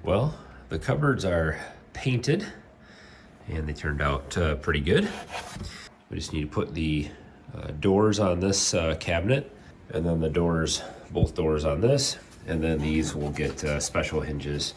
Well, the cupboards are painted and they turned out pretty good. We just need to put the doors on this cabinet, and then the doors, both doors on this, and then these will get special hinges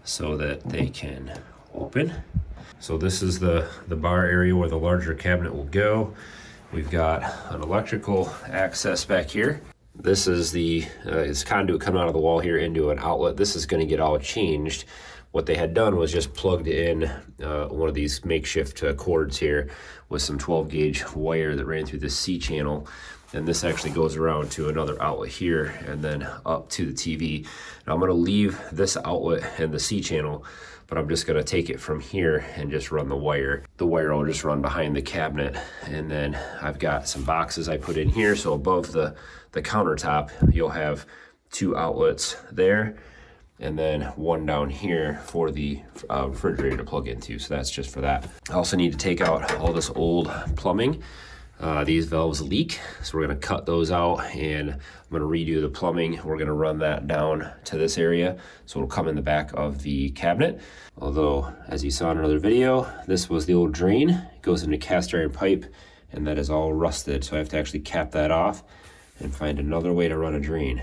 so that they can open. So this is the bar area where the larger cabinet will go. We've got an electrical access back here. This is the it's conduit coming out of the wall here into an outlet. This is going to get all changed. What they had done was just plugged in one of these makeshift cords here with some 12 gauge wire that ran through the C channel. And this actually goes around to another outlet here and then up to the TV. Now I'm going to leave this outlet and the C channel, but I'm just going to take it from here and just run the wire. The wire will just run behind the cabinet. And then I've got some boxes I put in here. So above the countertop, you'll have 2 outlets there, and then 1 down here for the refrigerator to plug into. So that's just for that. I also need to take out all this old plumbing. These valves leak, so we're gonna cut those out, and I'm gonna redo the plumbing. We're gonna run that down to this area, so it'll come in the back of the cabinet. Although, as you saw in another video, this was the old drain. It goes into cast iron pipe, and that is all rusted, so I have to actually cap that off and find another way to run a drain.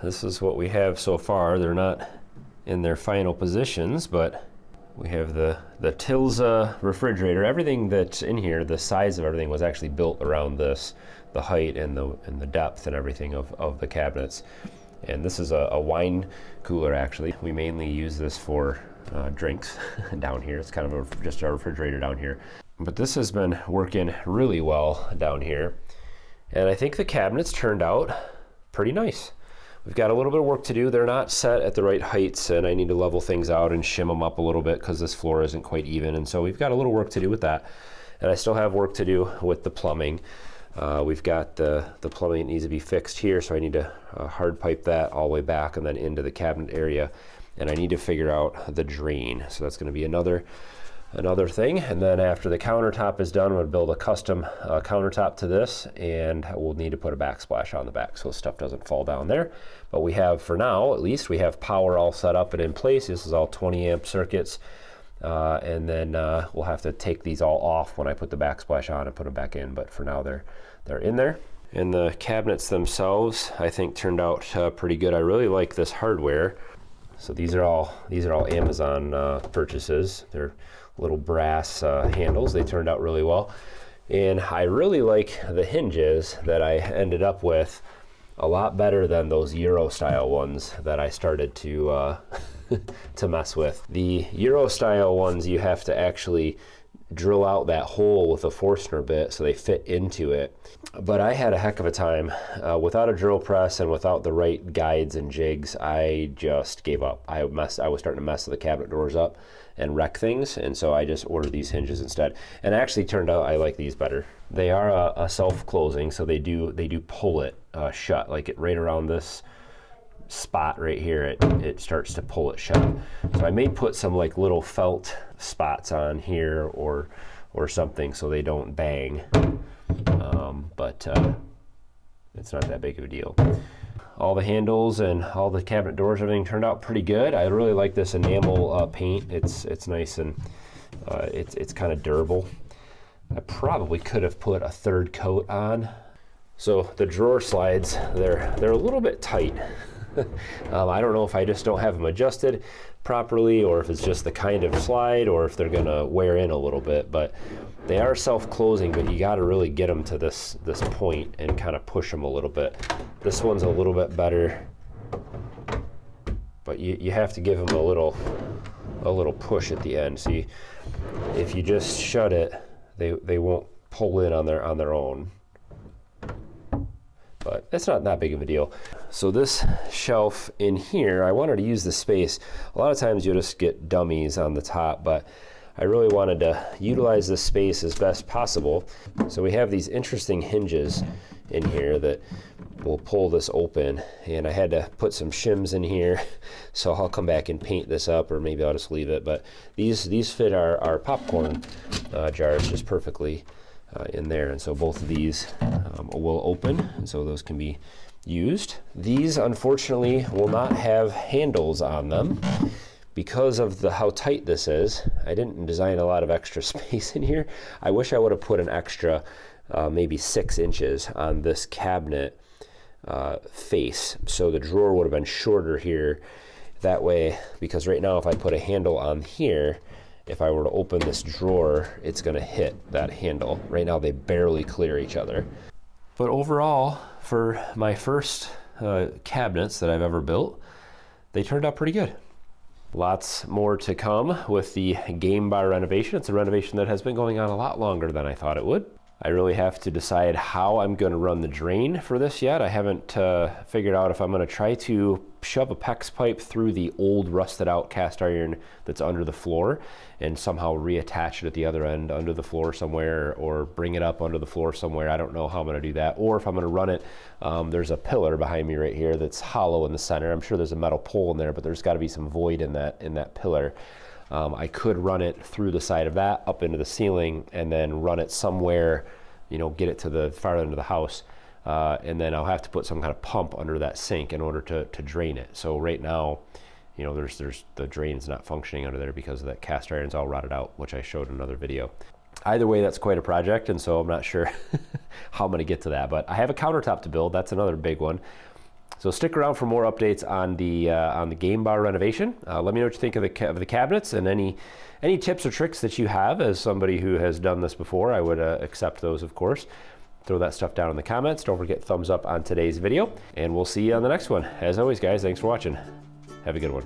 this is what we have so far. They're not in their final positions, but we have the Tilsa refrigerator. Everything that's in here, the size of everything was actually built around this, the height and the depth and everything of the cabinets. And this is a wine cooler, actually. We mainly use this for drinks down here. It's kind of just our refrigerator down here. But this has been working really well down here. And I think the cabinets turned out pretty nice. We've got a little bit of work to do. They're not set at the right heights, and I need to level things out and shim them up a little bit because this floor isn't quite even. And so we've got a little work to do with that. And I still have work to do with the plumbing. We've got the plumbing that needs to be fixed here, so I need to hard pipe that all the way back and then into the cabinet area. And I need to figure out the drain. So that's going to be another thing. And then after the countertop is done, I'm going to build a custom countertop to this, and we'll need to put a backsplash on the back so stuff doesn't fall down there. But we have, for now at least, we have power all set up and in place. This is all 20 amp circuits. And then we'll have to take these all off when I put the backsplash on and put them back in. But for now, they're in there. And the cabinets themselves, I think, turned out pretty good. I really like this hardware. So these are all Amazon purchases. They're little brass handles. They turned out really well. And I really like the hinges that I ended up with a lot better than those Euro style ones that I started to to mess with. The Euro style ones, you have to actually drill out that hole with a Forstner bit so they fit into it. But I had a heck of a time without a drill press and without the right guides and jigs. I just gave up. I was starting to mess the cabinet doors up and wreck things, and so I just ordered these hinges instead. And it actually turned out I like these better. They are a self-closing, so they do pull it shut, like it right around this spot right here, it starts to pull it shut. So I may put some like little felt spots on here or something so they don't bang, but it's not that big of a deal. All the handles and all the cabinet doors, everything turned out pretty good. I really like this enamel paint. It's nice and it's kind of durable. I probably could have put a third coat on. So the drawer slides, they're a little bit tight. I don't know if I just don't have them adjusted properly, or if it's just the kind of slide, or if they're gonna wear in a little bit, but they are self-closing, but you gotta really get them to this point and kind of push them a little bit. This one's a little bit better, but you have to give them a little push at the end. See, if you just shut it, they won't pull in on their own. But it's not that big of a deal. So this shelf in here, I wanted to use the space. A lot of times you'll just get dummies on the top, but I really wanted to utilize this space as best possible. So we have these interesting hinges in here that will pull this open, and I had to put some shims in here, so I'll come back and paint this up, or maybe I'll just leave it. But these fit our popcorn jars just perfectly in there, and so both of these will open, and so those can be used. These unfortunately will not have handles on them because of how tight this is. I didn't design a lot of extra space in here. I wish I would have put an extra maybe 6 inches on this cabinet face, so the drawer would have been shorter here. That way, because right now if I put a handle on here, if I were to open this drawer, it's gonna hit that handle. Right now they barely clear each other. But overall, for my first cabinets that I've ever built, they turned out pretty good. Lots more to come with the Game Bar renovation. It's a renovation that has been going on a lot longer than I thought it would. I really have to decide how I'm going to run the drain for this yet. I haven't figured out if I'm going to try to shove a PEX pipe through the old rusted out cast iron that's under the floor and somehow reattach it at the other end under the floor somewhere, or bring it up under the floor somewhere. I don't know how I'm going to do that, or if I'm going to run it. There's a pillar behind me right here that's hollow in the center. I'm sure there's a metal pole in there, but there's got to be some void in that pillar. I could run it through the side of that up into the ceiling and then run it somewhere, get it to the far end of the house. And then I'll have to put some kind of pump under that sink in order to drain it. So right now, there's the drain's not functioning under there because of that cast iron's all rotted out, which I showed in another video. Either way, that's quite a project, and so I'm not sure how I'm going to get to that. But I have a countertop to build. That's another big one. So stick around for more updates on the Game Bar renovation. Let me know what you think of the cabinets, and any tips or tricks that you have as somebody who has done this before. I would accept those, of course. Throw that stuff down in the comments. Don't forget thumbs up on today's video, and we'll see you on the next one. As always, guys, thanks for watching. Have a good one.